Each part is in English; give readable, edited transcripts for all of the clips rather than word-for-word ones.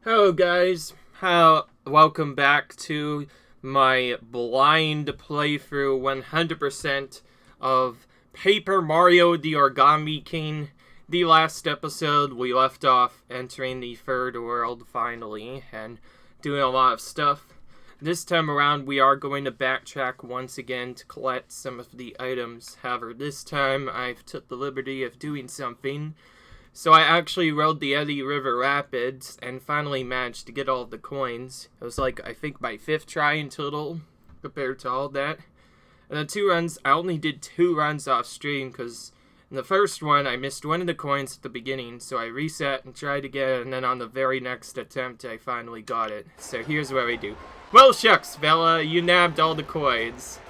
Hello guys, welcome back to my blind playthrough 100% of Paper Mario the Origami King. The last episode we left off entering the third world finally and doing a lot of stuff. This time around we are going to backtrack once again to collect some of the items. However, this time I've took the liberty of doing something. So I actually rode the Eddy River Rapids and finally managed to get all of the coins. It was like, I think my 5th try in total compared to all that. And the 2 runs, I only did 2 runs off stream because in the first one I missed one of the coins at the beginning. So I reset and tried again, and then on the very next attempt I finally got it. So here's what we do. Well shucks, fella, you nabbed all the coins.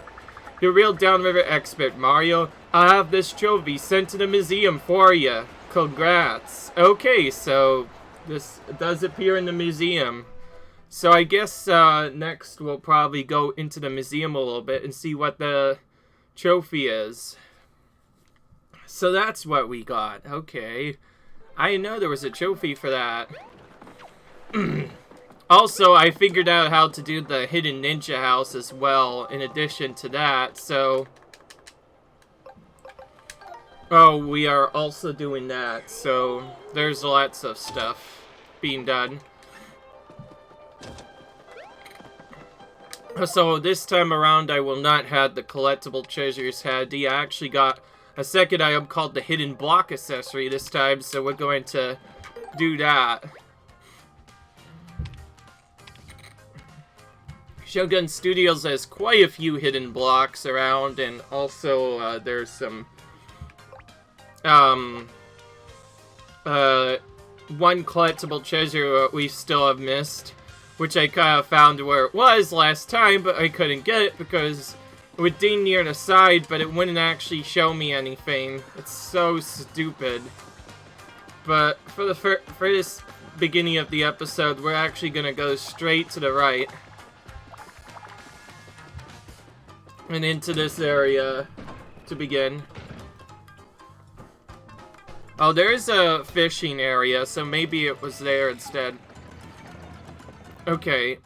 You're a real downriver expert, Mario. I'll have this trophy sent to the museum for you. Congrats. Okay, so this does appear in the museum. So I guess next we'll probably go into the museum a little bit and see what the trophy is. So that's what we got. Okay. I didn't know there was a trophy for that. Also, I figured out how to do the hidden ninja house as well in addition to that, so... Oh, we are also doing that, so there's lots of stuff being done. So this time around I will not have the collectible treasures handy. I actually got a second item called the hidden block accessory this time, so we're going to do that. Shogun Studios has quite a few hidden blocks around, and also there's some one collectible treasure we still have missed, which I kind of found where it was last time, but I couldn't get it because it would ding near the side, but it wouldn't actually show me anything. It's so stupid. But for this beginning of the episode, we're actually gonna go straight to the right and into this area to begin. Oh, there's a fishing area, so maybe it was there instead. Okay.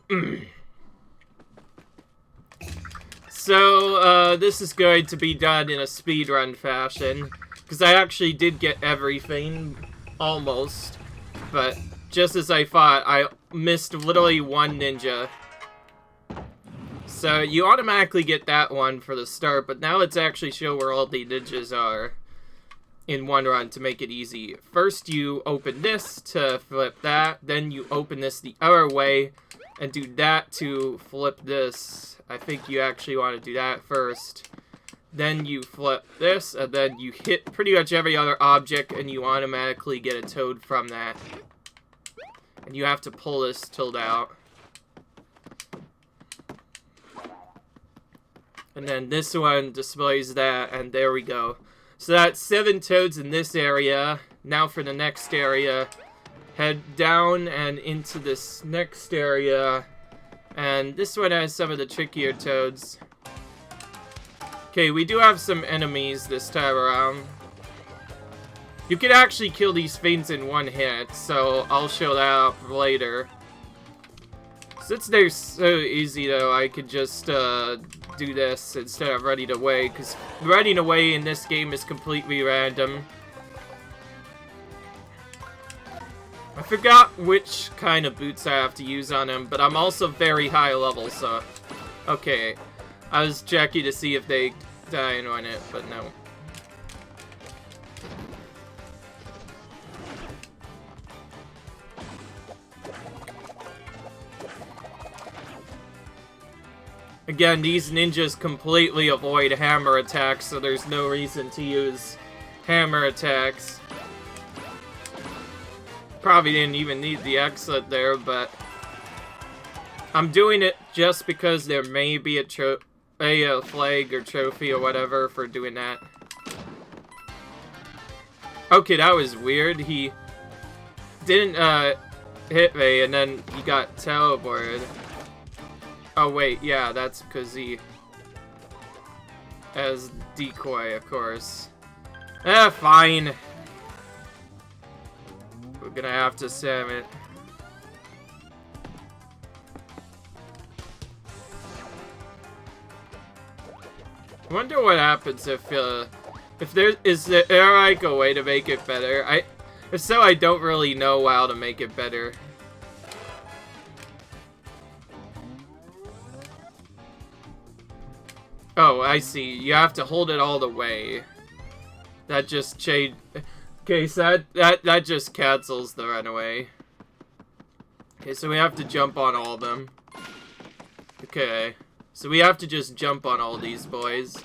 So, this is going to be done in a speedrun fashion, because I actually did get everything, almost, but just as I thought, I missed literally one ninja. So, you automatically get that one for the start, but now let's actually show where all the ninjas are in one run to make it easy. First, you open this to flip that, then you open this the other way, and do that to flip this. I think you actually want to do that first. Then you flip this, and then you hit pretty much every other object, and you automatically get a toad from that. And you have to pull this tilt out. And then this one displays that, and there we go. So that's 7 toads in this area. Now for the next area. Head down and into this next area. And this one has some of the trickier toads. Okay, we do have some enemies this time around. You can actually kill these things in one hit, so I'll show that up later. Since they're so easy though, I could just do this instead of running away, because running away in this game is completely random. I forgot which kind of boots I have to use on him, but I'm also very high level, so... Okay, I was checking to see if they die and run it, but no. Again, these ninjas completely avoid hammer attacks, so there's no reason to use hammer attacks. Probably didn't even need the exit there, but I'm doing it just because there may be a flag or trophy or whatever for doing that. Okay, that was weird. He didn't hit me, and then he got teleported. Oh wait, yeah, that's because he has decoy, of course. Fine. We're gonna have to save it. I wonder what happens if there like a way to make it better. If so, I don't really know how to make it better. Oh, I see. You have to hold it all the way. That just changed. Okay, so that just cancels the runaway. Okay, so we have to jump on all of them. Okay, so we have to just jump on all these boys.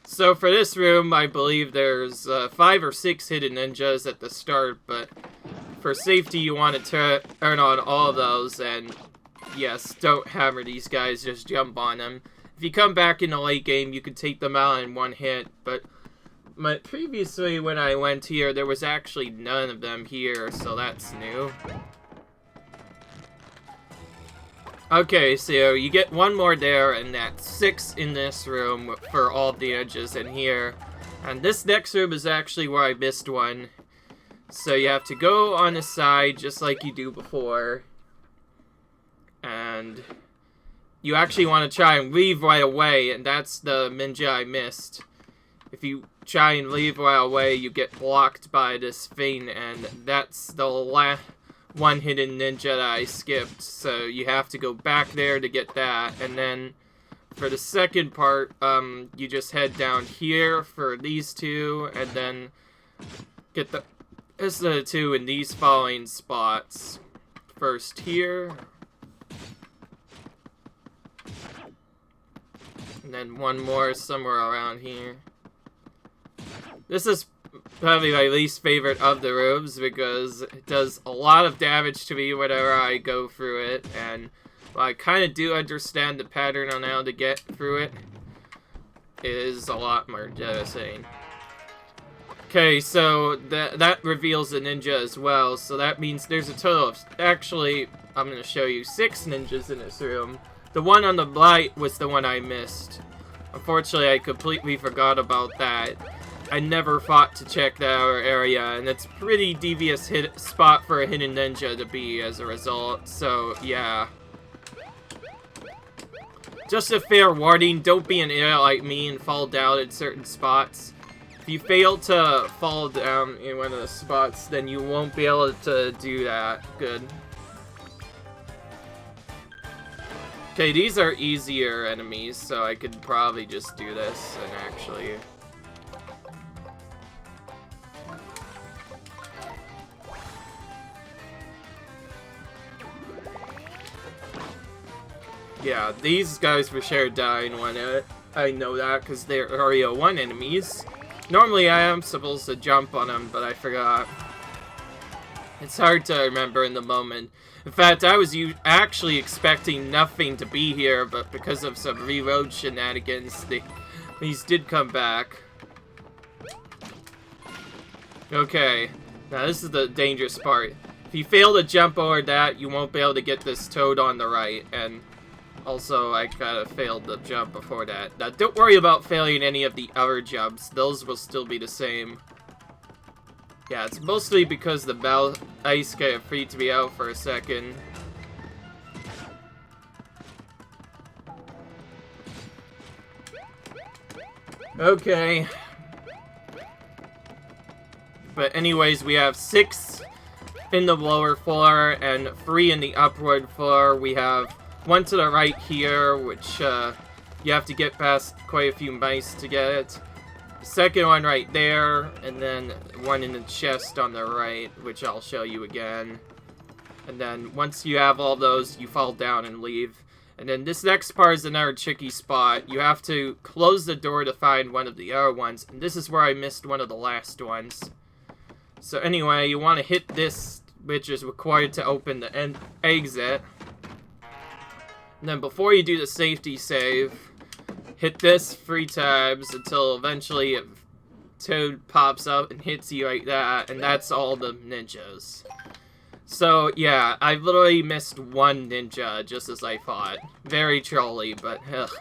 So for this room, I believe there's 5 or 6 hidden ninjas at the start, but for safety, you want to turn on all of those, and yes, don't hammer these guys, just jump on them. If you come back in the late game, you can take them out in one hit, but previously when I went here, there was actually none of them here, so that's new. Okay, so you get 1 more there, and that's 6 in this room for all the edges in here. And this next room is actually where I missed one. So you have to go on the side, just like you do before. And you actually want to try and leave right away, and that's the ninja I missed. If you try and leave right away, you get blocked by this thing, and that's the last one hidden ninja that I skipped, so you have to go back there to get that. And then for the second part, you just head down here for these 2, and then get the rest of the 2 in these following spots. First here, and then 1 more somewhere around here. This is probably my least favorite of the rooms because it does a lot of damage to me whenever I go through it, and while I kind of do understand the pattern on how to get through it, it is a lot more devastating. Okay, so that reveals the ninja as well, so that means there's a total of, actually, I'm going to show you 6 ninjas in this room. The one on the right was the one I missed. Unfortunately, I completely forgot about that. I never thought to check that area, and it's a pretty devious spot for a hidden ninja to be as a result, so yeah. Just a fair warning, don't be an idiot like me and fall down in certain spots. If you fail to fall down in one of the spots, then you won't be able to do that. Good. Okay, these are easier enemies, so I could probably just do this and actually... Yeah, these guys for sure die in 1 hit. I know that because they're area 1 enemies. Normally I am supposed to jump on them, but I forgot. It's hard to remember in the moment. In fact, I was actually expecting nothing to be here, but because of some reload shenanigans, these did come back. Okay, now this is the dangerous part. If you fail to jump over that, you won't be able to get this toad on the right, and also I kind of failed the jump before that. Now, don't worry about failing any of the other jumps, those will still be the same. Yeah, it's mostly because the ice got free to be out for a second. Okay. But anyways, we have 6 in the lower floor and 3 in the upward floor. We have 1 to the right here, which you have to get past quite a few mice to get it. The second one right there, and then 1 in the chest on the right, which I'll show you again. And then once you have all those, you fall down and leave. And then this next part is another tricky spot. You have to close the door to find one of the other ones, and this is where I missed one of the last ones. So anyway, you want to hit this, which is required to open the exit. And then before you do the safety save, hit this 3 times until eventually a toad pops up and hits you like that, and that's all the ninjas. So yeah, I literally missed 1 ninja just as I thought. Very trolly, but ugh.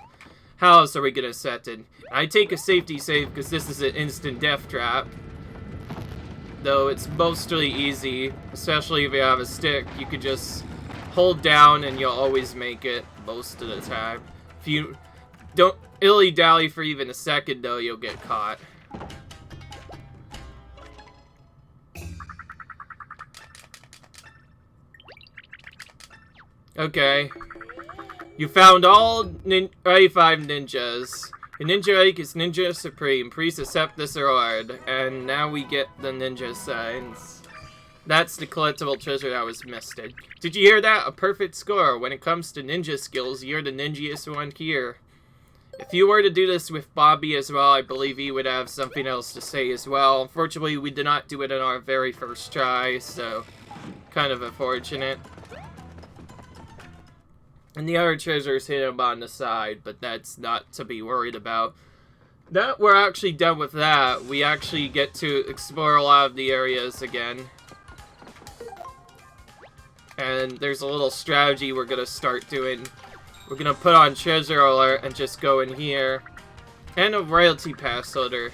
How else are we gonna set it? I take a safety save because this is an instant death trap. Though it's mostly easy, especially if you have a stick. You could just hold down and you'll always make it most of the time. If you don't dilly-dally for even a second, though, you'll get caught. Okay. You found all 5 ninjas. The Ninja Lake is Ninja Supreme. Please accept this reward. And now we get the ninja signs. That's the collectible treasure that was missed. Did you hear that? A perfect score. When it comes to ninja skills, you're the ninjiest one here. If you were to do this with Bobby as well, I believe he would have something else to say as well. Unfortunately, we did not do it in our very first try, so kind of unfortunate. And the other treasures hit him on the side, but that's not to be worried about. Now we're actually done with that, we actually get to explore a lot of the areas again. And there's a little strategy we're gonna start doing. We're gonna put on treasure alert and just go in here. And a royalty pass holder.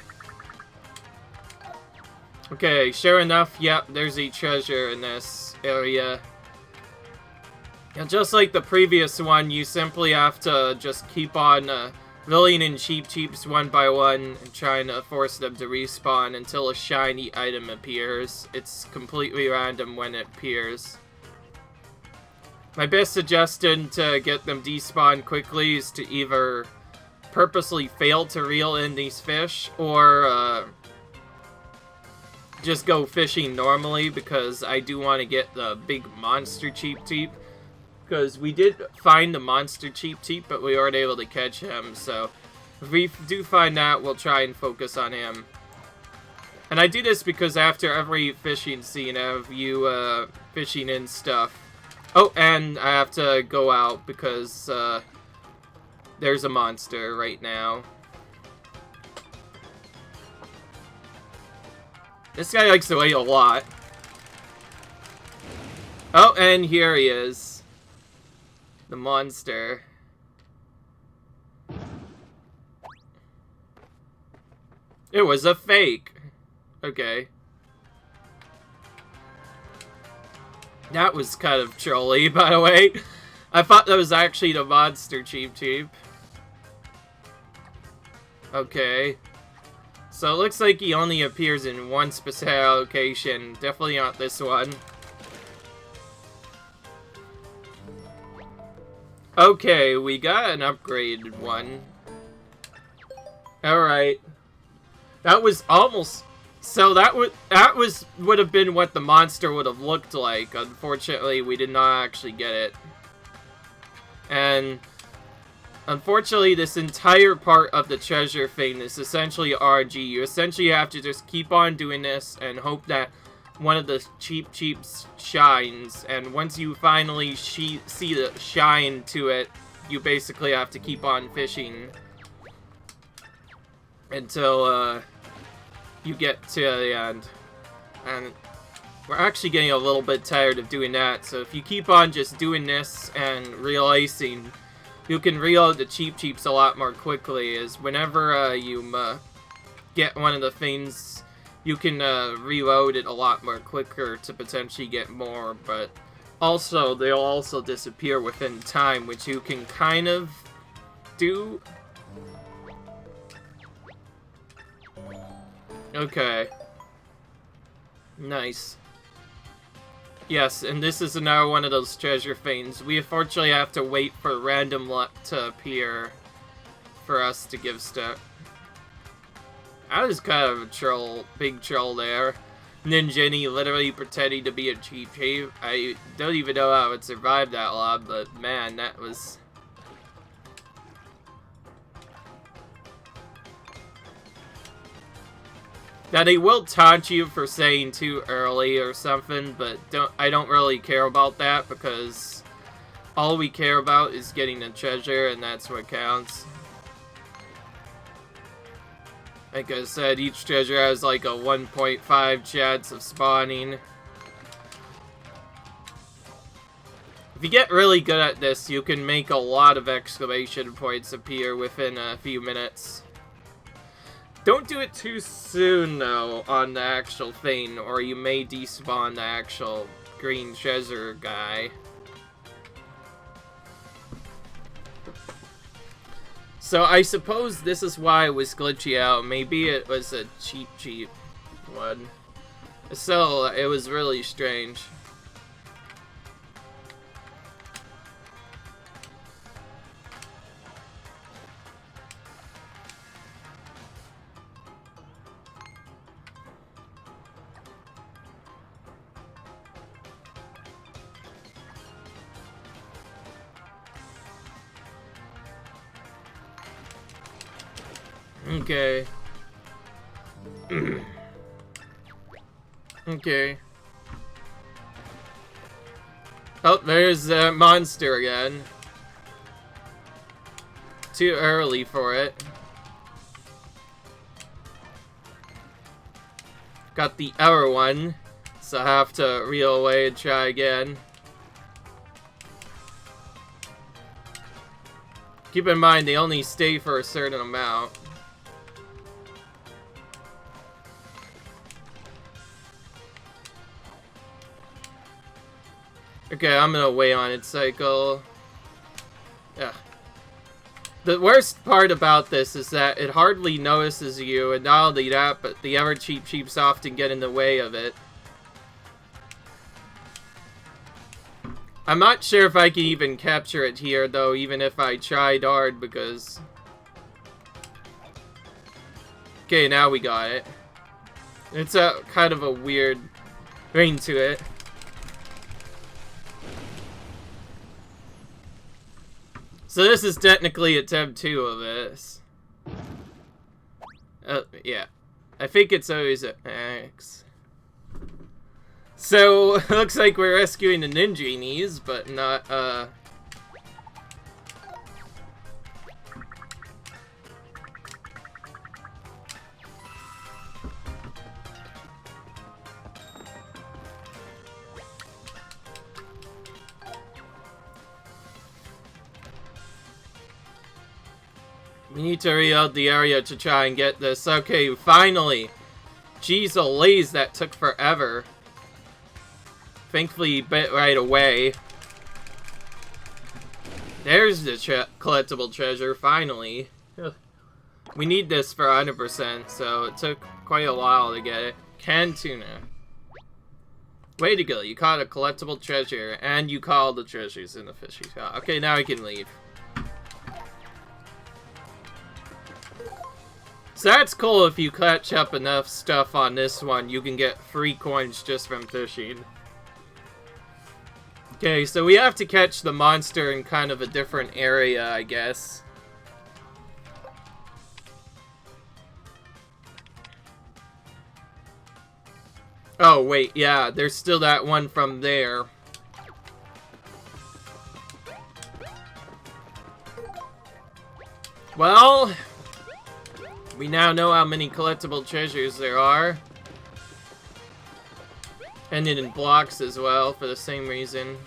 Okay, sure enough, yep, there's a treasure in this area. And just like the previous one, you simply have to just keep on reeling in cheeps one by one and trying to force them to respawn until a shiny item appears. It's completely random when it appears. My best suggestion to get them despawn quickly is to either purposely fail to reel in these fish or just go fishing normally, because I do want to get the big monster cheep. Because we did find the monster cheep, but we weren't able to catch him, so if we do find that, we'll try and focus on him. And I do this because after every fishing scene, I have you fishing in stuff. Oh, and I have to go out because there's a monster right now. This guy likes to wait a lot. Oh, and here he is. The monster. It was a fake. Okay. That was kind of trolly, by the way. I thought that was actually the monster cheep. Okay. So it looks like he only appears in one specific location. Definitely not this one. Okay, we got an upgraded one. Alright. That was almost... So that would have been what the monster would have looked like. Unfortunately, we did not actually get it. And unfortunately, this entire part of the treasure thing is essentially RG. You essentially have to just keep on doing this and hope that one of the cheeps shines, and once you finally see the shine to it, you basically have to keep on fishing until you get to the end. And we're actually getting a little bit tired of doing that, so if you keep on just doing this and realizing, you can reload the cheeps a lot more quickly, as whenever you get one of the things, you can reload it a lot more quicker to potentially get more, but also they'll also disappear within time, which you can kind of do. Okay. Nice. Yes, and this is another one of those treasure things. We unfortunately have to wait for random luck to appear for us to give stuff. I was kind of a troll, big troll there. Ninjini literally pretending to be a cheap. I don't even know how I would survive that long, but man, that was... Now, they will taunt you for saying too early or something, but I don't really care about that, because all we care about is getting the treasure, and that's what counts. Like I said, each treasure has like a 1.5 chance of spawning. If you get really good at this, you can make a lot of exclamation points appear within a few minutes. Don't do it too soon, though, on the actual thing, or you may despawn the actual green treasure guy. So I suppose this is why it was glitchy out. Maybe it was a cheap one. So, it was really strange. Okay. Okay. Oh, there's the monster again. Too early for it. Got the other one, so I have to reel away and try again. Keep in mind, they only stay for a certain amount. Okay, I'm gonna wait on its cycle. Yeah. The worst part about this is that it hardly notices you, and not only that, but the other cheeps often get in the way of it. I'm not sure if I can even capture it here, though, even if I tried hard, because... Okay, now we got it. It's a kind of a weird ring to it. So this is technically attempt 2 of this. Yeah. I think it's always an X. So, looks like we're rescuing the ninjinies, but not, We need to reload the area to try and get this. Okay, finally! Jeez Louise, that took forever. Thankfully, bit right away. There's the collectible treasure, finally. Ugh. We need this for 100%, so it took quite a while to get it. Canned tuna. Way to go, you caught a collectible treasure, and you caught all the treasures in the fishy shop. Okay, now we can leave. So that's cool. If you catch up enough stuff on this one, you can get free coins just from fishing. Okay, so we have to catch the monster in kind of a different area, I guess. Oh, wait, yeah, there's still that one from there. Well... we now know how many collectible treasures there are. And in blocks as well, for the same reason.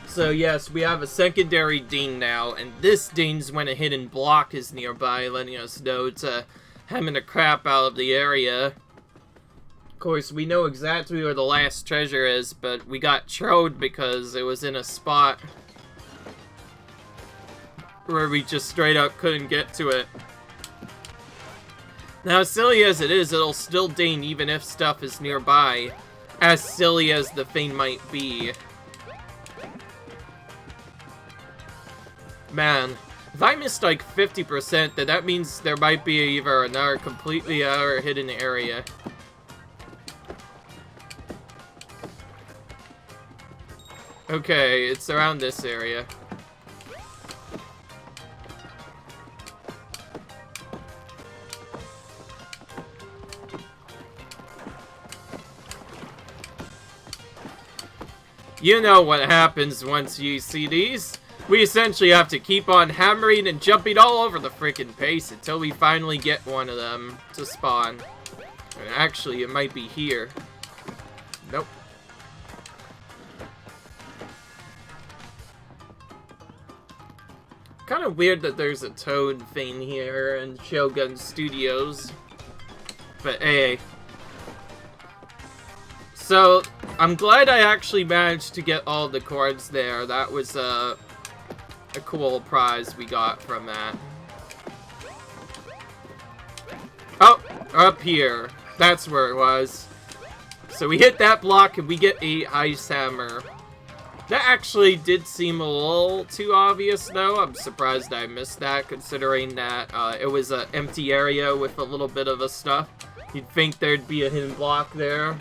So yes, we have a secondary ding now, and this ding's when a hidden block is nearby, letting us know to hemming the crap out of the area. Of course, we know exactly where the last treasure is, but we got trode because it was in a spot where we just straight up couldn't get to it. Now, as silly as it is, it'll still ding even if stuff is nearby. As silly as the thing might be. Man, if I missed like 50%, then that means there might be either another completely other hidden area. Okay, it's around this area. You know what happens once you see these. We essentially have to keep on hammering and jumping all over the frickin' place until we finally get one of them to spawn. Actually, it might be here. Nope. Kind of weird that there's a Toad thing here in Shogun Studios. But hey. So, I'm glad I actually managed to get all the chords there. That was a cool prize we got from that. Oh, up here. That's where it was. So we hit that block and we get a Ice Hammer. That actually did seem a little too obvious, though. I'm surprised I missed that, considering that it was an empty area with a little bit of a stuff. You'd think there'd be a hidden block there.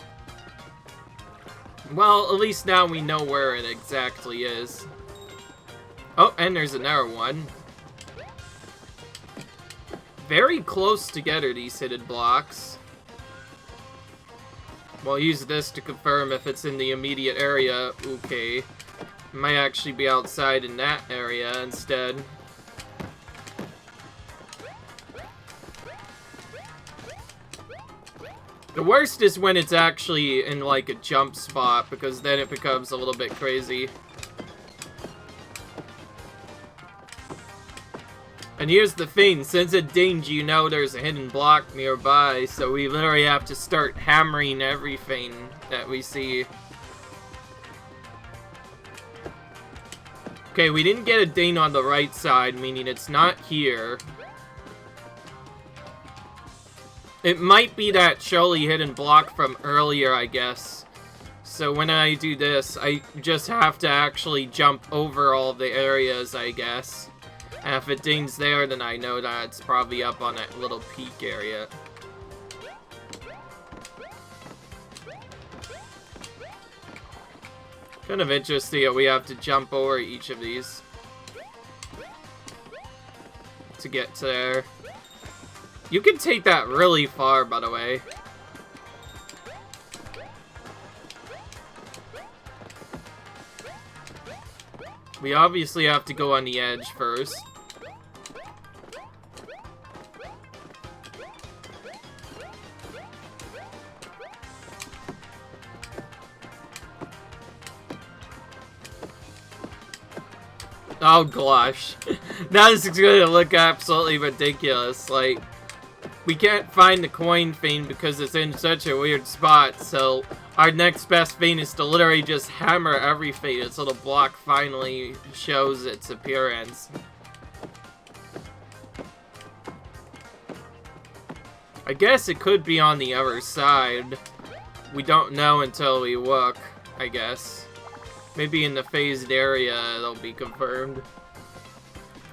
Well, at least now we know where it exactly is. Oh, and there's another one. Very close together, these hidden blocks. We'll use this to confirm if it's in the immediate area. Okay. It might actually be outside in that area instead. The worst is when it's actually in like a jump spot, because then it becomes a little bit crazy. And here's the thing, since it dinged, you know there's a hidden block nearby, so we literally have to start hammering everything that we see. Okay, we didn't get a ding on the right side, meaning it's not here. It might be that surely hidden block from earlier, I guess. So when I do this, I just have to actually jump over all the areas, I guess. And if it dings there, then I know that it's probably up on that little peak area. Kind of interesting that we have to jump over each of these to get to there. You can take that really far, by the way. We obviously have to go on the edge first. Oh gosh. Now this is gonna look absolutely ridiculous. Like, we can't find the coin thing because it's in such a weird spot, so our next best thing is to literally just hammer everything until the block finally shows its appearance. I guess it could be on the other side. We don't know until we look, I guess. Maybe in the phased area it'll be confirmed.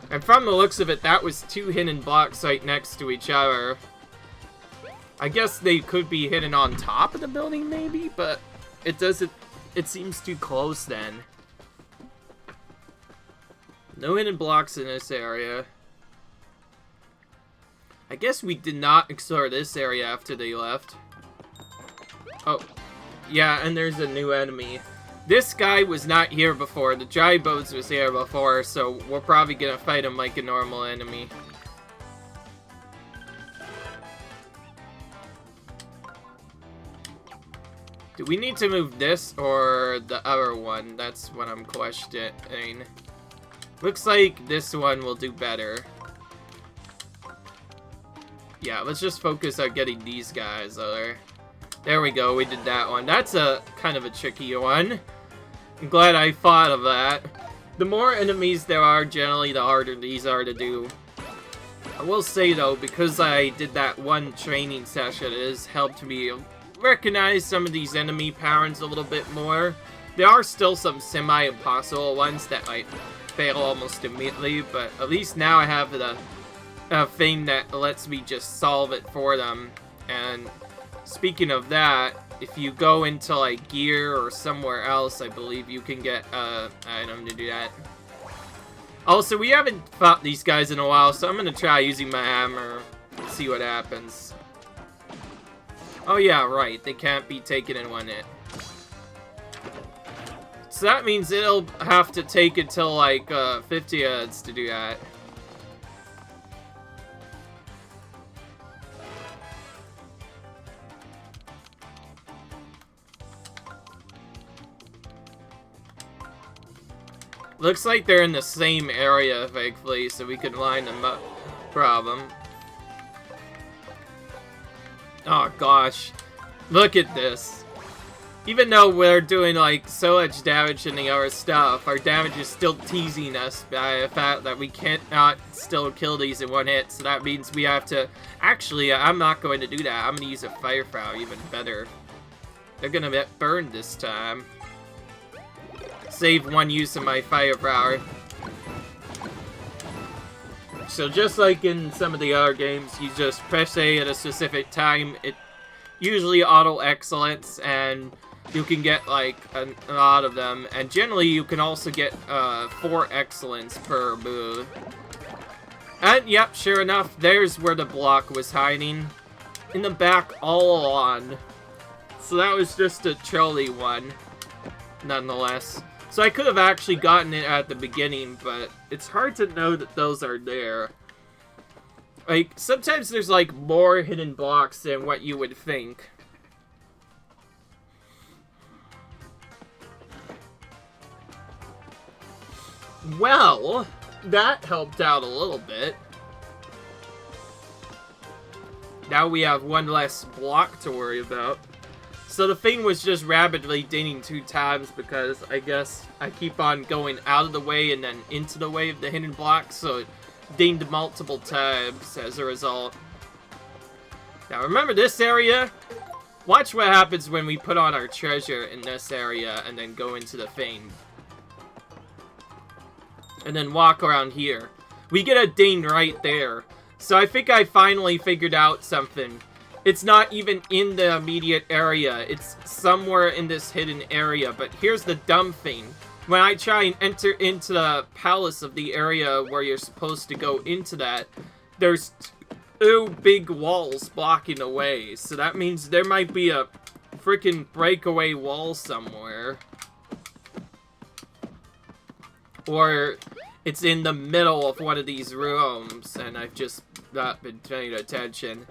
And from the looks of it, that was two hidden blocks right next to each other. I guess they could be hidden on top of the building, maybe, but it doesn't... It seems too close then. No hidden blocks in this area. I guess we did not explore this area after they left. Oh, yeah, and there's a new enemy. This guy was not here before. The dry boats was here before, so we're probably gonna fight him like a normal enemy. Do we need to move this or the other one? That's what I'm questioning. Looks like this one will do better. Yeah, let's just focus on getting these guys over. There we go, we did that one. That's a kind of a tricky one. I'm glad I thought of that. The more enemies there are, generally, the harder these are to do. I will say, though, because I did that one training session, it has helped me recognize some of these enemy patterns a little bit more. There are still some semi-impossible ones that might fail almost immediately, but at least now I have the thing that lets me just solve it for them. And speaking of that, if you go into like gear or somewhere else, I believe you can get an item to do that. Also, we haven't fought these guys in a while, so I'm gonna try using my hammer and see what happens. Oh yeah, right, they can't be taken in one hit. So that means it'll have to take until like 50 hits to do that. Looks like they're in the same area, thankfully, so we can line them up. Problem. Oh gosh. Look at this. Even though we're doing like so much damage in the other stuff, our damage is still teasing us by the fact that we can't not still kill these in one hit, so that means we have to... Actually, I'm not going to do that. I'm going to use a fire flower even better. They're going to get burned this time. Save one use of my fire flower. So just like in some of the other games, you just press A at a specific time. It usually auto excellence, and you can get like a lot of them. And generally, you can also get 4 excellence per move. And yep, sure enough, there's where the block was hiding, in the back all along. So that was just a trolley one, nonetheless. So I could have actually gotten it at the beginning, but it's hard to know that those are there. Like, sometimes there's, like, more hidden blocks than what you would think. Well, that helped out a little bit. Now we have one less block to worry about. So the thing was just rapidly dinging 2 times because I guess I keep on going out of the way and then into the way of the hidden block, so it dinged multiple times as a result. Now remember this area? Watch what happens when we put on our treasure in this area and then go into the thing. And then walk around here. We get a ding right there. So I think I finally figured out something. It's not even in the immediate area. It's somewhere in this hidden area. But here's the dumb thing. When I try and enter into the palace of the area where you're supposed to go into that, there's 2 big walls blocking the way. So that means there might be a freaking breakaway wall somewhere. Or it's in the middle of one of these rooms and I've just not been paying attention.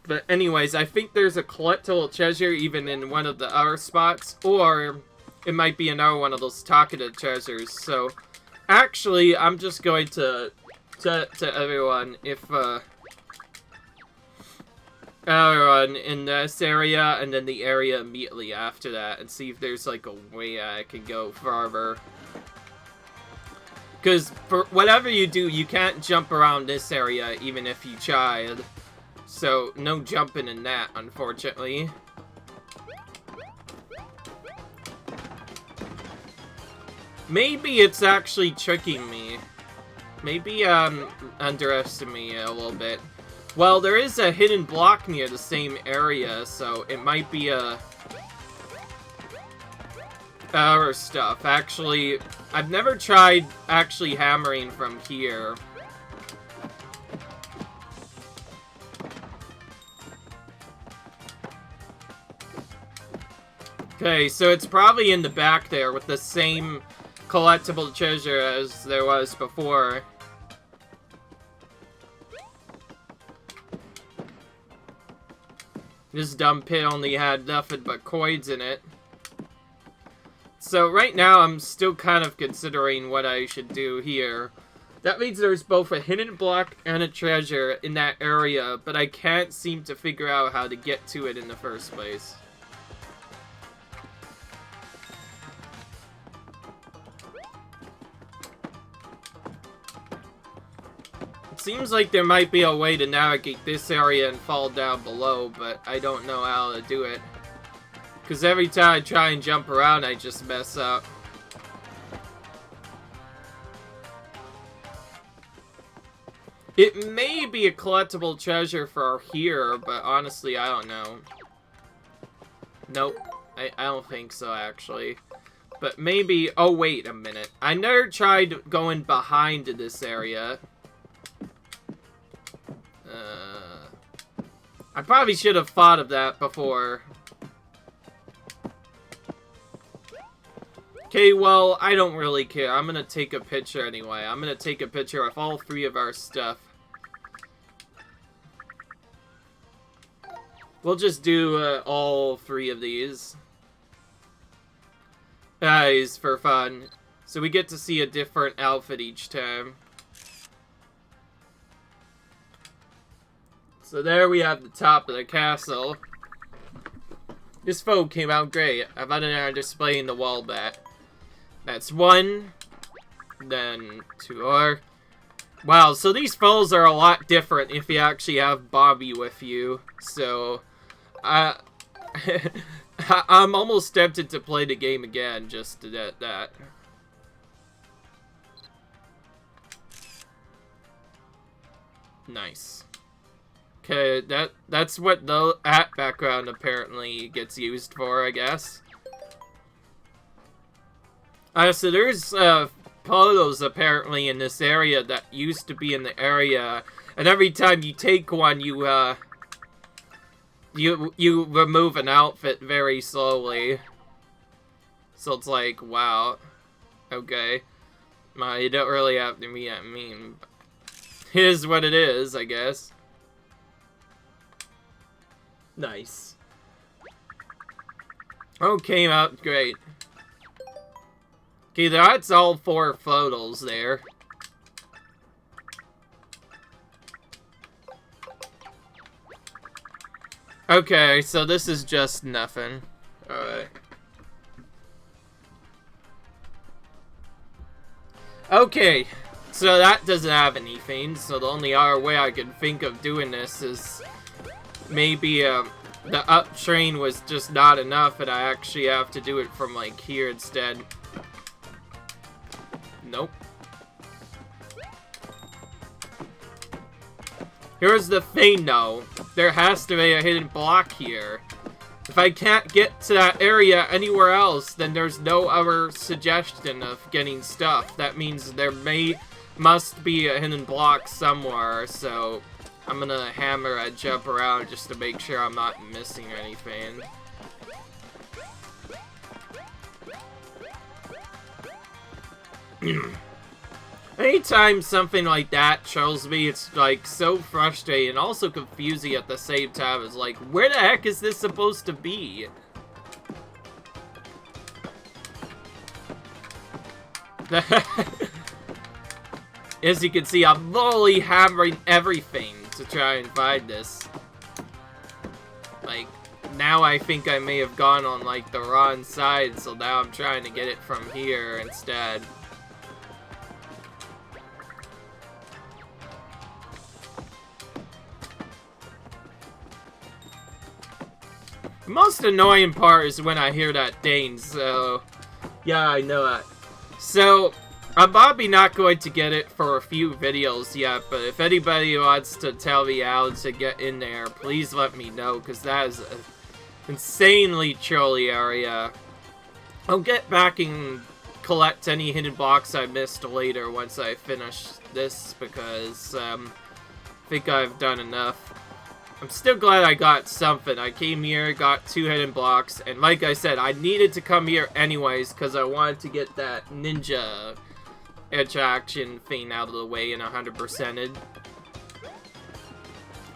But anyways, I think there's a collectible treasure even in one of the other spots, or it might be another one of those talkative treasures. So, actually, I'm just going to everyone if everyone in this area and then the area immediately after that, and see if there's like a way I can go farther. Because for whatever you do, you can't jump around this area even if you tried. So, no jumping in that, unfortunately. Maybe it's actually tricking me. Maybe I'm underestimating it a little bit. Well, there is a hidden block near the same area, so it might be a... other stuff. Actually, I've never tried actually hammering from here. Okay, so it's probably in the back there with the same collectible treasure as there was before. This dumb pit only had nothing but coins in it. So right now I'm still kind of considering what I should do here. That means there's both a hidden block and a treasure in that area, but I can't seem to figure out how to get to it in the first place. Seems like there might be a way to navigate this area and fall down below, but I don't know how to do it. Because every time I try and jump around, I just mess up. It may be a collectible treasure for here, but honestly, I don't know. Nope, I don't think so, actually. But maybe... oh, wait a minute. I never tried going behind this area. I probably should have thought of that before. Okay, well, I don't really care. I'm gonna take a picture anyway. I'm gonna take a picture of all 3 of our stuff. We'll just do all 3 of these. Guys, for fun. So we get to see a different outfit each time. So there we have the top of the castle. This photo came out great. I've had it on display in the wall bat. That's one. Then two more. Wow, so these photos are a lot different if you actually have Bobby with you. So, I'm almost tempted to play the game again just to get that. Nice. Okay, that's what the background apparently gets used for, I guess. So there's photos apparently in this area that used to be in the area, and every time you take one, you remove an outfit very slowly. So it's like, wow, okay, you don't really have to be that mean. Here's what it is, I guess. Nice. Oh, came out great. Okay, that's all 4 photos there. Okay, so this is just nothing. Alright. Okay, so that doesn't have anything, so the only other way I can think of doing this is maybe the up train was just not enough and I actually have to do it from like here instead. Nope. Here's the thing though, there has to be a hidden block here. If I can't get to that area anywhere else, then there's no other suggestion of getting stuff. That means there must be a hidden block somewhere, so I'm gonna hammer and jump around just to make sure I'm not missing anything. Anytime something like that shows me, it's like so frustrating and also confusing at the same time. It's like, where the heck is this supposed to be? As you can see, I'm literally hammering everything to try and find this. Like, now I think I may have gone on like the wrong side, so now I'm trying to get it from here instead. The most annoying part is when I hear that ding, so yeah, I know that. So, I'm probably not going to get it for a few videos yet, but if anybody wants to tell me how to get in there, please let me know, because that is an insanely trolly area. I'll get back and collect any hidden blocks I missed later once I finish this, because I think I've done enough. I'm still glad I got something. I came here, got 2 hidden blocks, and like I said, I needed to come here anyways, because I wanted to get that ninja attraction thing out of the way and 100%ed.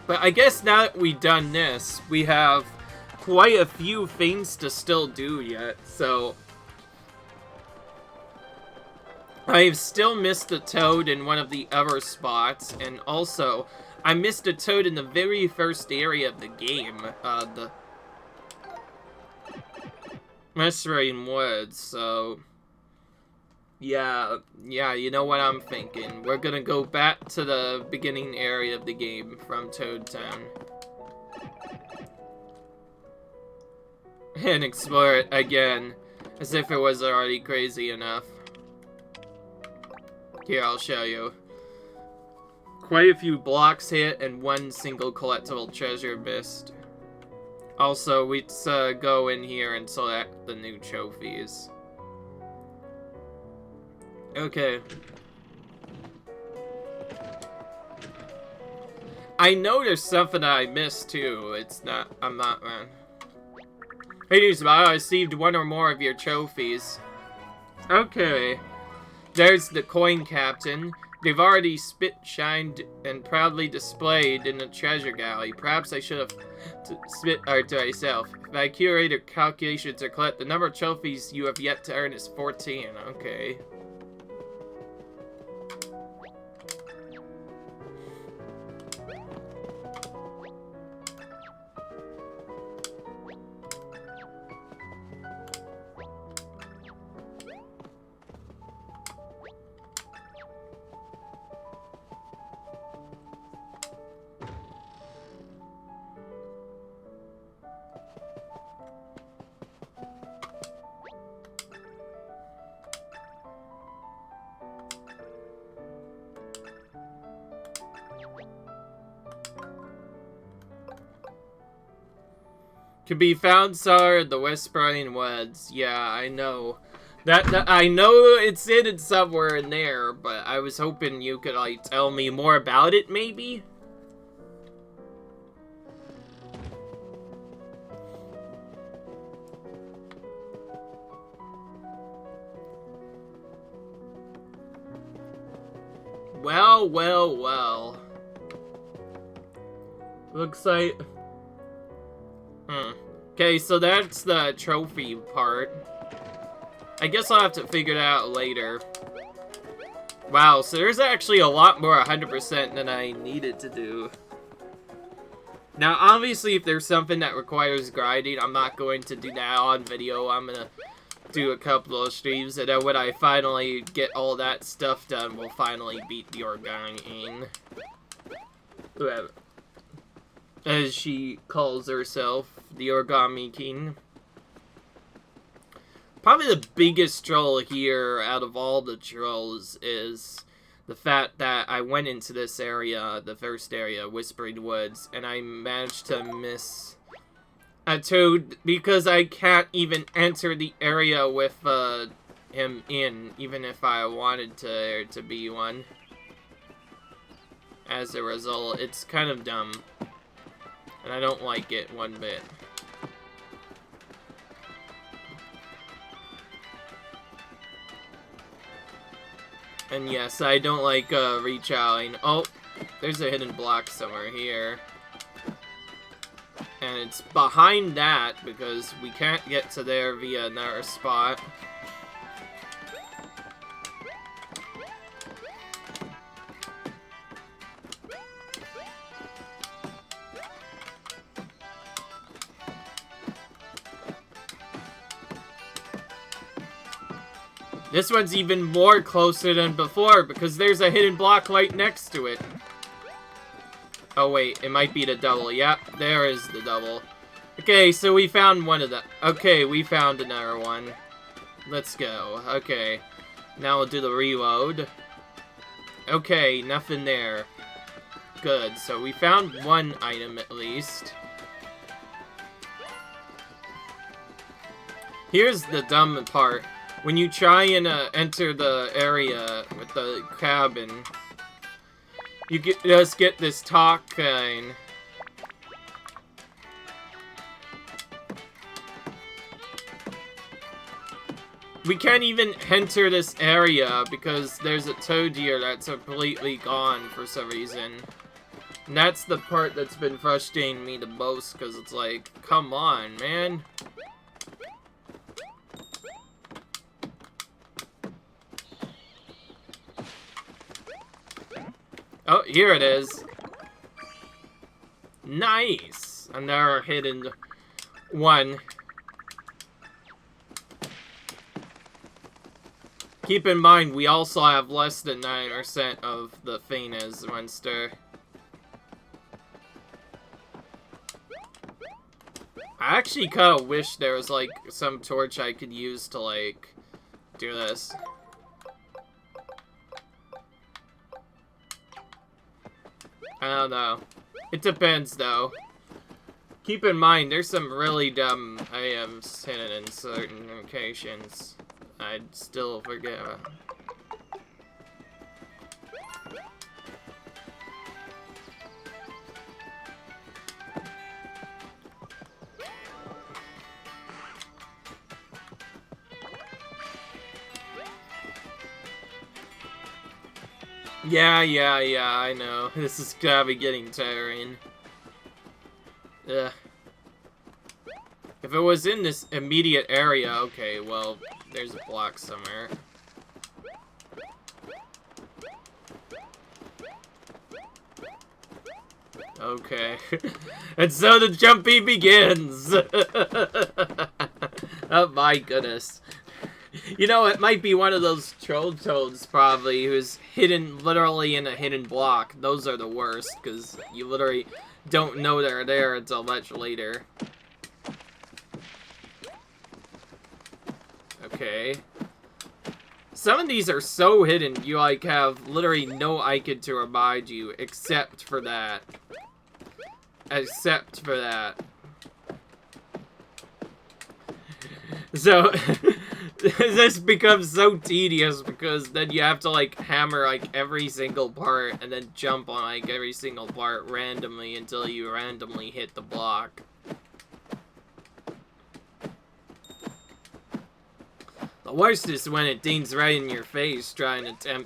But I guess now that we've done this, we have quite a few things to still do yet, so I've still missed a toad in one of the other spots, and also I missed a toad in the very first area of the game, the Mushroom Woods, so yeah, you know what I'm thinking. We're gonna go back to the beginning area of the game from Toad Town and explore it again, as if it was already crazy enough. Here, I'll show you. Quite a few blocks hit and 1 single collectible treasure missed. Also, let's go in here and select the new trophies. Okay. I know there's something that I missed too. I'm not, man. Hey, Newsbot, I received 1 or more of your trophies. Okay. There's the coin captain. They've already spit, shined, and proudly displayed in the treasure gallery. Perhaps I should have spit art to myself. If I curate calculations or collect, the number of trophies you have yet to earn is 14. Okay. Can be found somewhere in the Whispering Woods. Yeah, I know. That I know it's in it somewhere in there, but I was hoping you could, like, tell me more about it, maybe? Well, well, well. Looks like... Okay, so that's the trophy part. I guess I'll have to figure it out later. Wow, so there's actually a lot more 100% than I needed to do. Now, obviously, if there's something that requires grinding, I'm not going to do that on video. I'm gonna do a couple of streams, and then when I finally get all that stuff done, we'll finally beat the Origami King. Whoever. As she calls herself, the Origami King. Probably the biggest troll here out of all the trolls is the fact that I went into this area, the first area, Whispering Woods, and I managed to miss a toad because I can't even enter the area with him in, even if I wanted to be one. As a result, it's kind of dumb. And I don't like it one bit. And yes, I don't like reach-outing. Oh, there's a hidden block somewhere here. And it's behind that because we can't get to there via another spot. This one's even more closer than before because there's a hidden block right next to it. Oh wait, it might be the double. Yep, there is the double. Okay, so we found one of them. Okay, we found another one. Let's go. Okay, now we'll do the reload. Okay, nothing there. Good, so we found one item at least. Here's the dumb part. When you try and enter the area with the cabin, you just get this talk kind. We can't even enter this area because there's a toad here that's completely gone for some reason. And that's the part that's been frustrating me the most because it's like, come on, man. Oh, here it is. Nice! Another hidden one. Keep in mind, we also have less than 9% of the Phoenix monster. I actually kind of wish there was, like, some torch I could use to, like, do this. I don't know. It depends, though. Keep in mind, there's some really dumb items hidden in certain locations. I'd still forget. Yeah, I know. This is gotta be getting tiring. Ugh. If it was in this immediate area, okay, well, there's a block somewhere. Okay. And so the jumping begins! Oh my goodness. You know, it might be one of those troll toads, probably, who's hidden literally in a hidden block. Those are the worst, because you literally don't know they're there until much later. Okay. Some of these are so hidden, you, like, have literally no icon to remind you, except for that. Except for that. So, this becomes so tedious because then you have to, like, hammer, like, every single part and then jump on, like, every single part randomly until you randomly hit the block. The worst is when it dings right in your face trying to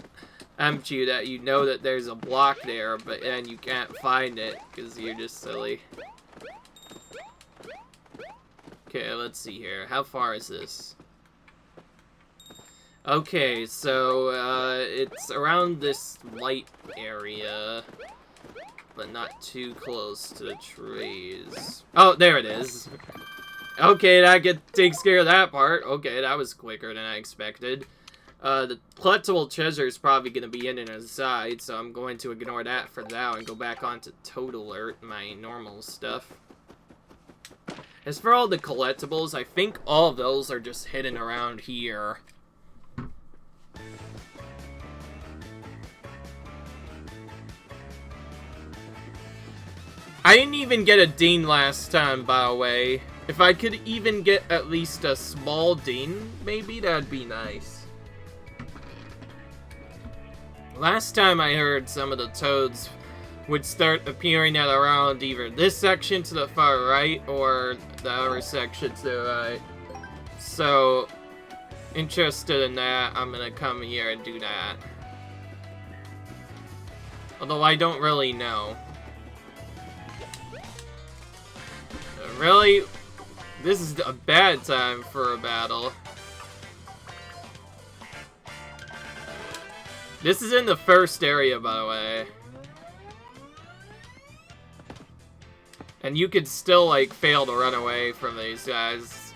tempt you that you know that there's a block there, but then you can't find it because you're just silly. Okay, let's see here. How far is this? Okay, so, it's around this light area, but not too close to the trees. Oh, there it is. Okay, that takes care of that part. Okay, that was quicker than I expected. The collectible treasure is probably going to be in and aside, so I'm going to ignore that for now and go back onto Toad Alert, my normal stuff. As for all the collectibles, I think all of those are just hidden around here. I didn't even get a ding last time, by the way. If I could even get at least a small ding, maybe that'd be nice. Last time I heard some of the toads would start appearing at around either this section to the far right or the other section to the right. So, interested in that, I'm gonna come here and do that. Although I don't really know. Really? This is a bad time for a battle. This is in the first area, by the way. And you could still, like, fail to run away from these guys.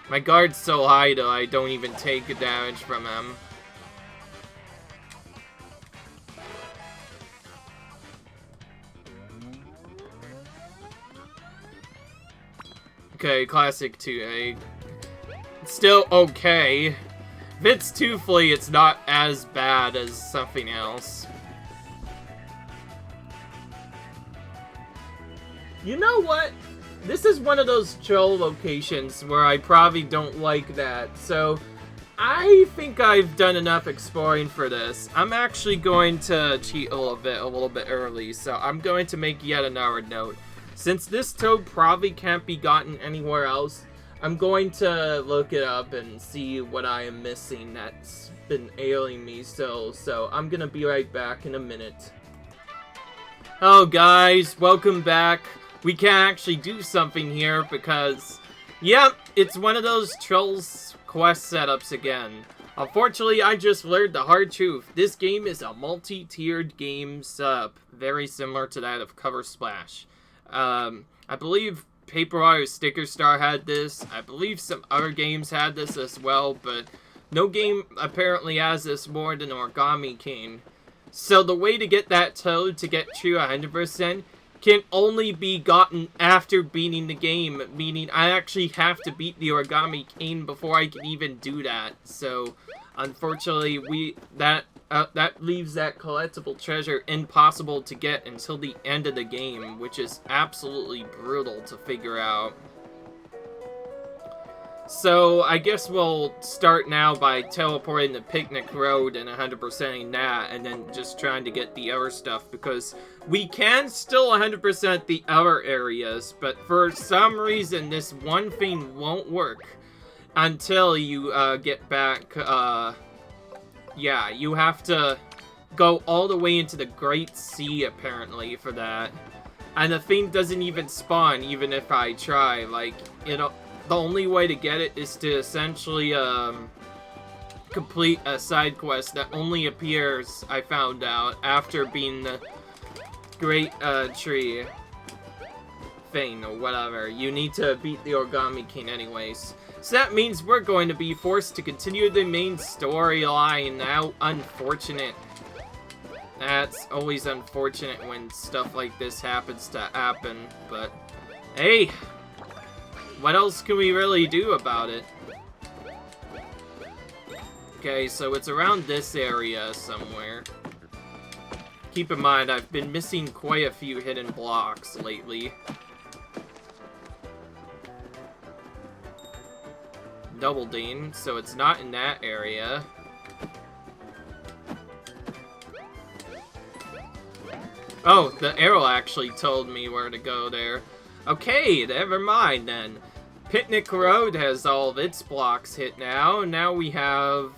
My guard's so high that I don't even take damage from them. Okay, classic 2A. It's still okay. If it's Toothley, it's not as bad as something else. You know what? This is one of those troll locations where I probably don't like that, so I think I've done enough exploring for this. I'm actually going to cheat a little bit early, so I'm going to make yet another note. Since this toad probably can't be gotten anywhere else, I'm going to look it up and see what I am missing that's been ailing me so I'm gonna be right back in a minute. Oh guys, welcome back. We can actually do something here because, yep, it's one of those Trolls quest setups again. Unfortunately, I just learned the hard truth. This game is a multi-tiered game setup, very similar to that of Cover Splash. I believe Paper Mario Sticker Star had this. I believe some other games had this as well, but no game apparently has this more than Origami King. So the way to get that toad to get true 100% can only be gotten after beating the game, meaning I actually have to beat the Origami King before I can even do that. So, unfortunately, that leaves that collectible treasure impossible to get until the end of the game, which is absolutely brutal to figure out. So, I guess we'll start now by teleporting to Picnic Road and 100%ing that, and then just trying to get the other stuff, because we can still 100% the other areas, but for some reason, this one thing won't work until you get back. Yeah, you have to go all the way into the Great Sea, apparently, for that. And the thing doesn't even spawn, even if I try. Like, you know, the only way to get it is to essentially, complete a side quest that only appears, I found out, after being the Great, Tree thing, or whatever. You need to beat the Origami King anyways. So that means we're going to be forced to continue the main storyline now. Unfortunate. That's always unfortunate when stuff like this happens to happen, but hey, what else can we really do about it? Okay, so it's around this area somewhere. Keep in mind, I've been missing quite a few hidden blocks lately. Double Dean, so it's not in that area. Oh, the arrow actually told me where to go there. Okay, never mind then. Picnic Road has all of its blocks hit now. Now we have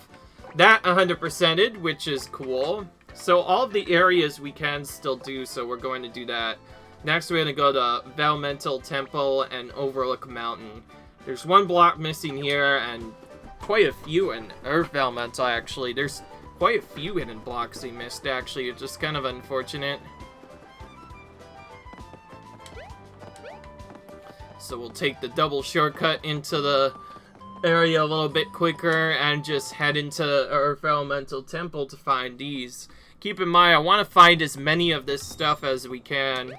that 100%ed, which is cool. So all of the areas we can still do, so we're going to do that. Next, we're going to go to Valmental Temple and Overlook Mountain. There's one block missing here, and quite a few in Earth Valmental, actually. There's quite a few hidden blocks we missed, actually. It's just kind of unfortunate. So we'll take the double shortcut into the area a little bit quicker and just head into Earth Elemental Temple to find these. Keep in mind, I want to find as many of this stuff as we can.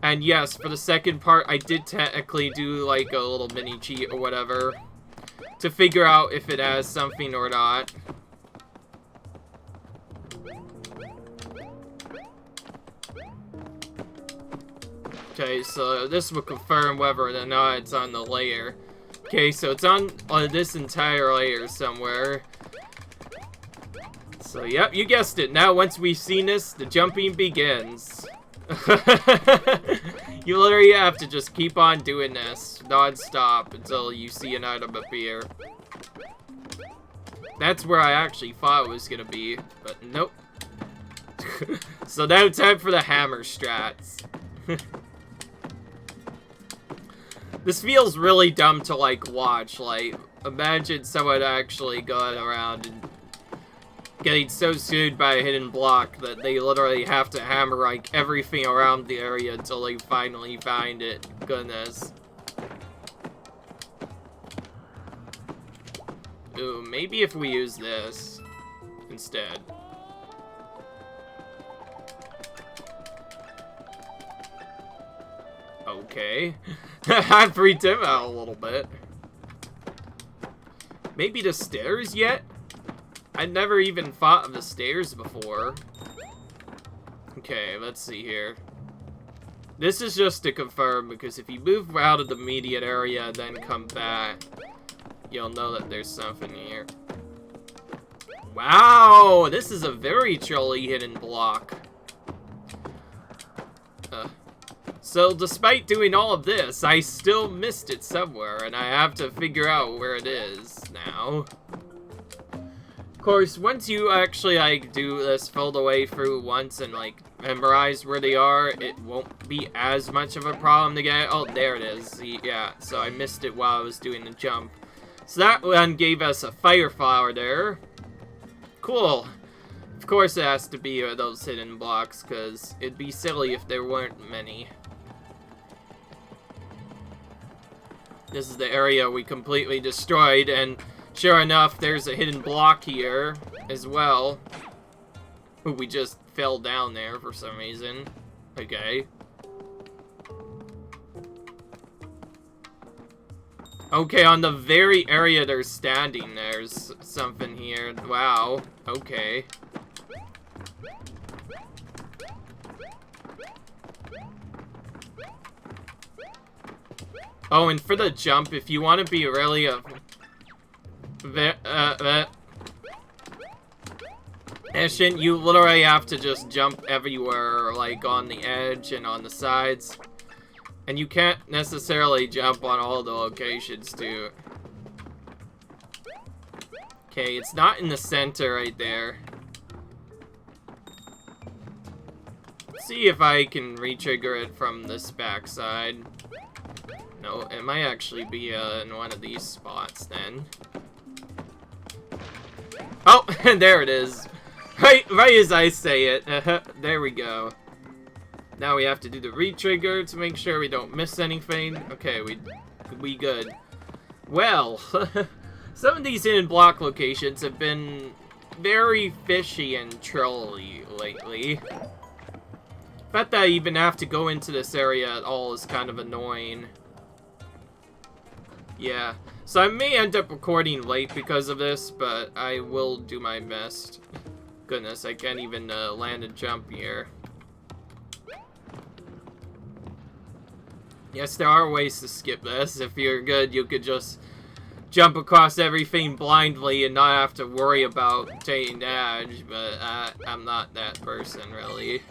And yes, for the second part, I did technically do like a little mini cheat or whatever to figure out if it has something or not. Okay, so this will confirm whether or not it's on the layer. Okay, so it's on this entire layer somewhere. So, yep, you guessed it. Now, once we've seen this, the jumping begins. You literally have to just keep on doing this non-stop until you see an item appear. That's where I actually thought it was gonna be, but nope. So now time for the hammer strats. This feels really dumb to, like, watch. Like, imagine someone actually going around and getting so sued by a hidden block that they literally have to hammer, like, everything around the area until they finally find it. Goodness. Ooh, maybe if we use this instead. Okay. I freaked him out a little bit. Maybe the stairs yet? I never even thought of the stairs before. Okay, let's see here. This is just to confirm, because if you move out of the immediate area and then come back, you'll know that there's something here. Wow! This is a very truly hidden block. So, despite doing all of this, I still missed it somewhere, and I have to figure out where it is now. Of course, once you actually, like, do this full the way through once and, like, memorize where they are, it won't be as much of a problem to get. Oh, there it is. See, yeah, so I missed it while I was doing the jump. So that one gave us a fire flower there. Cool. Of course it has to be those hidden blocks, because it'd be silly if there weren't many. This is the area we completely destroyed, and sure enough, there's a hidden block here as well. Ooh, we just fell down there for some reason. Okay. Okay, on the very area they're standing, there's something here. Wow. Okay. Oh, and for the jump, if you want to be really efficient, you literally have to just jump everywhere, like on the edge and on the sides. And you can't necessarily jump on all the locations, too. Okay, it's not in the center right there. Let's see if I can re-trigger it from this backside. No, it might actually be in one of these spots then. Oh, there it is. Right as I say it. There we go. Now we have to do the re-trigger to make sure we don't miss anything. Okay, we good. Well, some of these hidden block locations have been very fishy and trolly lately. The fact that I even have to go into this area at all is kind of annoying. Yeah, so I may end up recording late because of this, but I will do my best. Goodness, I can't even land a jump here. Yes, there are ways to skip this. If you're good, you could just jump across everything blindly and not have to worry about taking damage, but I'm not that person, really.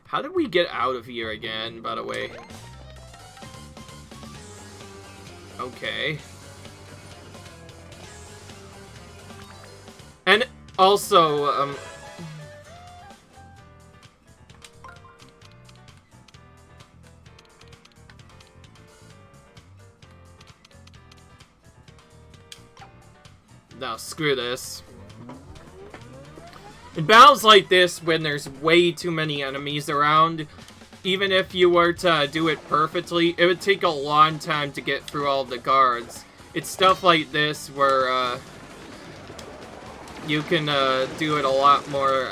How did we get out of here again, by the way? Okay. And also, no, screw this. In battles like this, when there's way too many enemies around, even if you were to do it perfectly, it would take a long time to get through all the guards. It's stuff like this where, you can, do it a lot more,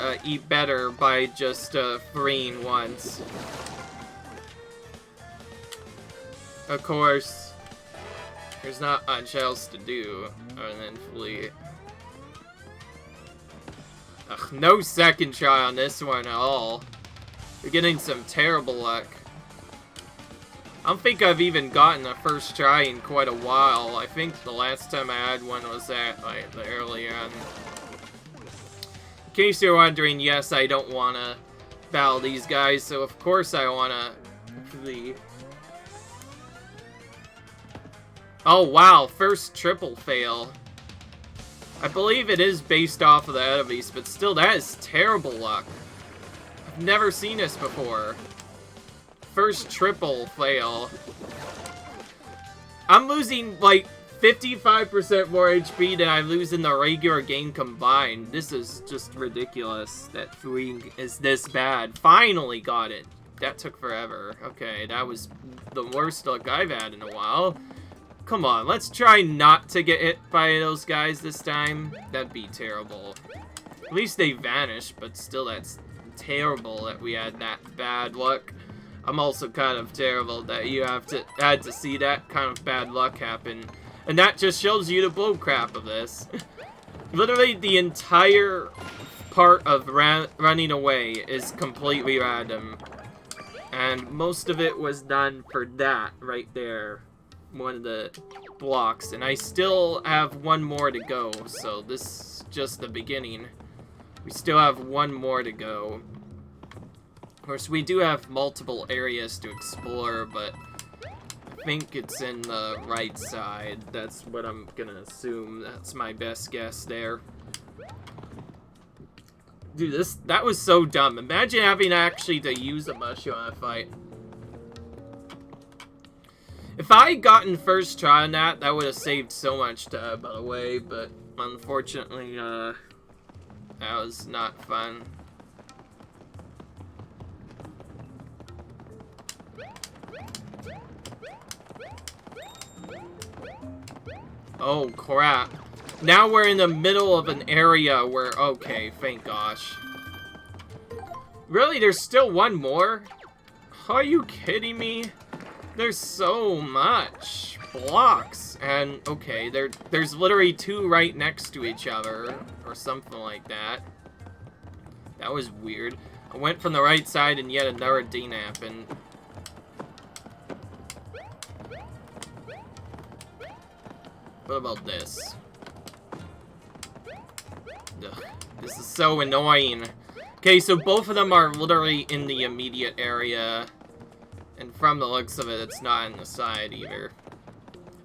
better by just, freeing once. Of course, there's not much else to do other than flee. Ugh, no second try on this one at all. You're getting some terrible luck. I don't think I've even gotten a first try in quite a while. I think the last time I had one was at, like, the early on. In case you're wondering, yes, I don't want to battle these guys, so of course I want to flee. Oh, wow, first triple fail. I believe it is based off of the enemies, but still, that is terrible luck. I've never seen this before. First triple fail. I'm losing, like, 55% more HP than I lose in the regular game combined. This is just ridiculous that fleeing is this bad. Finally got it. That took forever. Okay, that was the worst luck I've had in a while. Come on, let's try not to get hit by those guys this time. That'd be terrible. At least they vanished, but still that's terrible that we had that bad luck. I'm also kind of terrible that you had to see that kind of bad luck happen. And that just shows you the bullcrap of this. Literally the entire part of running away is completely random. And most of it was done for that right there. One of the blocks, and I still have one more to go, so this is just the beginning. We still have one more to go. Of course, we do have multiple areas to explore, but I think it's in the right side. That's what I'm gonna assume. That's my best guess there. Dude, that was so dumb. Imagine having actually to use a mushroom in a fight. If I had gotten first try on that, that would have saved so much time, by the way, but unfortunately, that was not fun. Oh, crap. Now we're in the middle of an area where, okay, thank gosh. Really, there's still one more? Are you kidding me? There's so much blocks, and okay, there's literally two right next to each other, or something like that. That was weird. I went from the right side and yet another thing happened. What about this? Ugh, this is so annoying. Okay, so both of them are literally in the immediate area. And from the looks of it, it's not in the side either.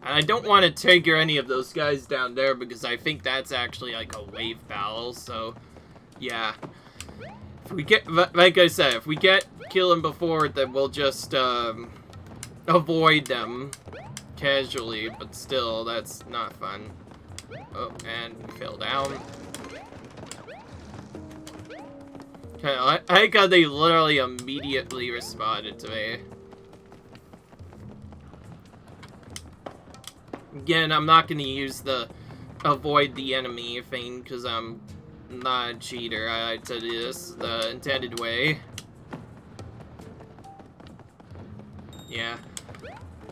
And I don't want to trigger any of those guys down there because I think that's actually like a wave battle, so yeah. If we get, like I said, if we kill them before, then we'll just avoid them casually, but still, that's not fun. Oh, and we fell down. Okay, I like how they literally immediately responded to me. Again, I'm not going to use the avoid the enemy thing because I'm not a cheater. I like to do this the intended way. Yeah.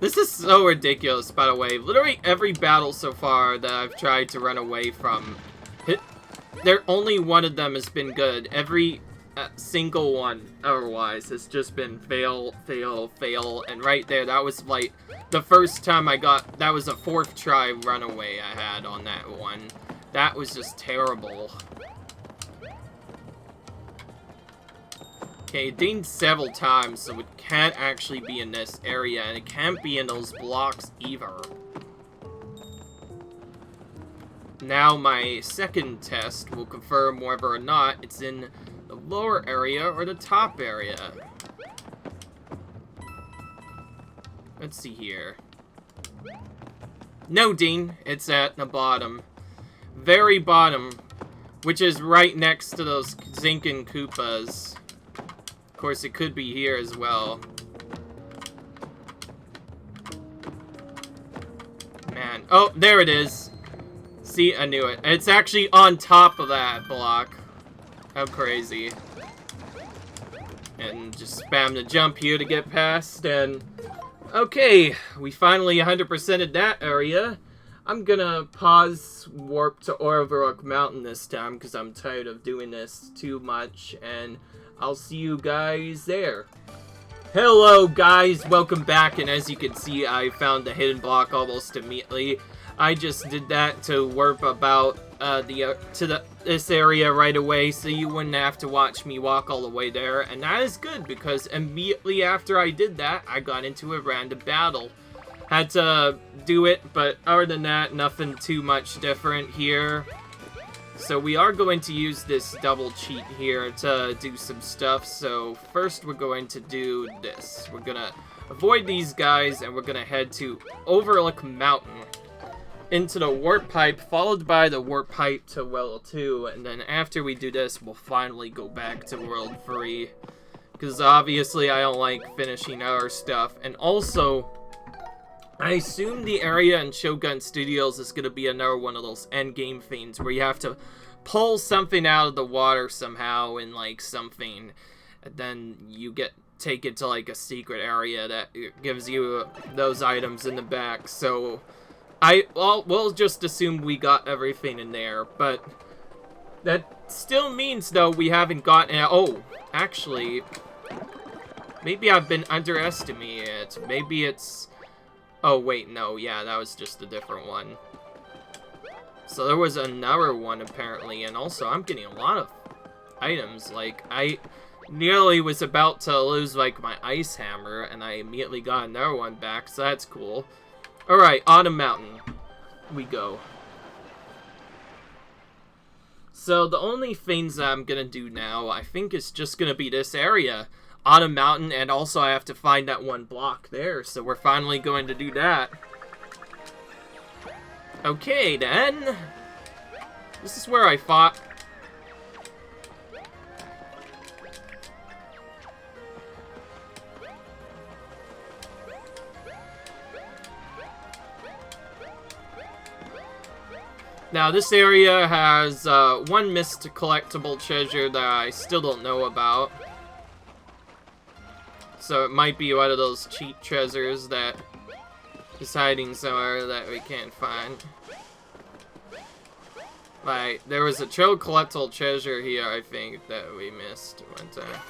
This is so ridiculous, by the way. Literally every battle so far that I've tried to run away from, only one of them has been good. Every a single one otherwise. It's just been fail, fail, fail, and right there, that was like the first time I got, that was a 4th try runaway I had on that one. That was just terrible. Okay, it dinged several times, so it can't actually be in this area, and it can't be in those blocks either. Now my second test will confirm whether or not it's in the lower area or the top area. Let's see here. No, Dean, it's at the bottom. Very bottom, which is right next to those Zinkin Koopas. Of course, it could be here as well. Man. Oh, there it is. See, I knew it. It's actually on top of that block. How crazy. And just spam the jump here to get past, and... Okay, we finally 100%ed that area. I'm gonna pause warp to Origami Mountain this time, because I'm tired of doing this too much, and I'll see you guys there. Hello guys, welcome back, and as you can see, I found the hidden block almost immediately. I just did that to warp about this area right away, so you wouldn't have to watch me walk all the way there, and that is good, because immediately after I did that, I got into a random battle. Had to do it, but other than that, nothing too much different here. So we are going to use this double cheat here to do some stuff, so first we're going to do this. We're gonna avoid these guys, and we're gonna head to Origami Mountain. Into the warp pipe, followed by the warp pipe to World 2, and then after we do this, we'll finally go back to World 3. Because obviously I don't like finishing our stuff, and also, I assume the area in Shogun Studios is going to be another one of those endgame things, where you have to pull something out of the water somehow in, like, something, and then you take it to, like, a secret area that gives you those items in the back, so... we'll just assume we got everything in there, but that still means, though, we haven't gotten... Oh, actually, maybe I've been underestimating it. Maybe it's... Oh, wait, no, yeah, that was just a different one. So there was another one, apparently, and also I'm getting a lot of items. Like, I nearly was about to lose, like, my ice hammer, and I immediately got another one back, so that's cool. Alright, Autumn Mountain. We go. So, the only things that I'm gonna do now, I think is just gonna be this area. Autumn Mountain, and also I have to find that one block there, so we're finally going to do that. Okay, then. This is where I fought. Now, this area has one missed collectible treasure that I still don't know about. So it might be one of those cheat treasures that is hiding somewhere that we can't find. Like, there was a true collectible treasure here, I think, that we missed one time.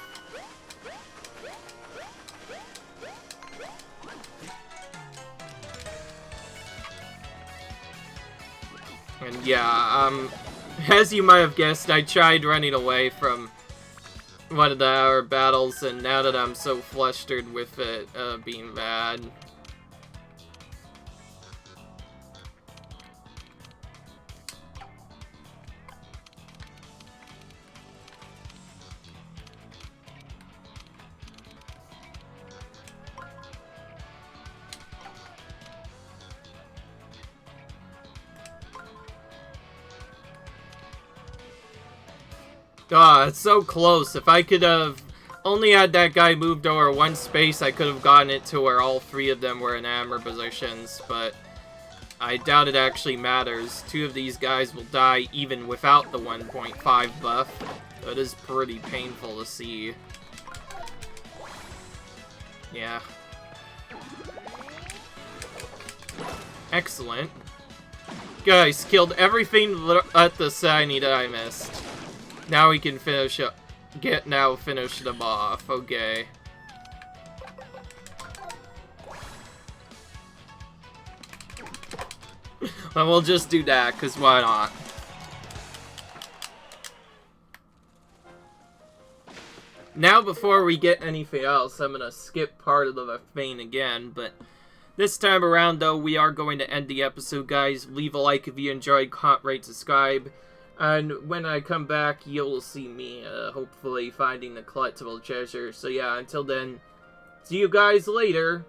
And yeah, as you might have guessed, I tried running away from one of our battles, and now that I'm so flustered with it being bad. Ah, it's so close. If I could have only had that guy moved over one space, I could have gotten it to where all three of them were in hammer positions, but I doubt it actually matters. Two of these guys will die even without the 1.5 buff. That is pretty painful to see. Yeah. Excellent. Guys, killed everything at the shiny that I missed. Now we can finish up. finish them off. Okay. And we'll just do that, because why not? Now, before we get anything else, I'm gonna skip part of the thing again, but this time around, though, we are going to end the episode, guys. Leave a like if you enjoyed, comment, rate, subscribe, and when I come back, you'll see me, hopefully, finding the collectible treasure. So yeah, until then, see you guys later!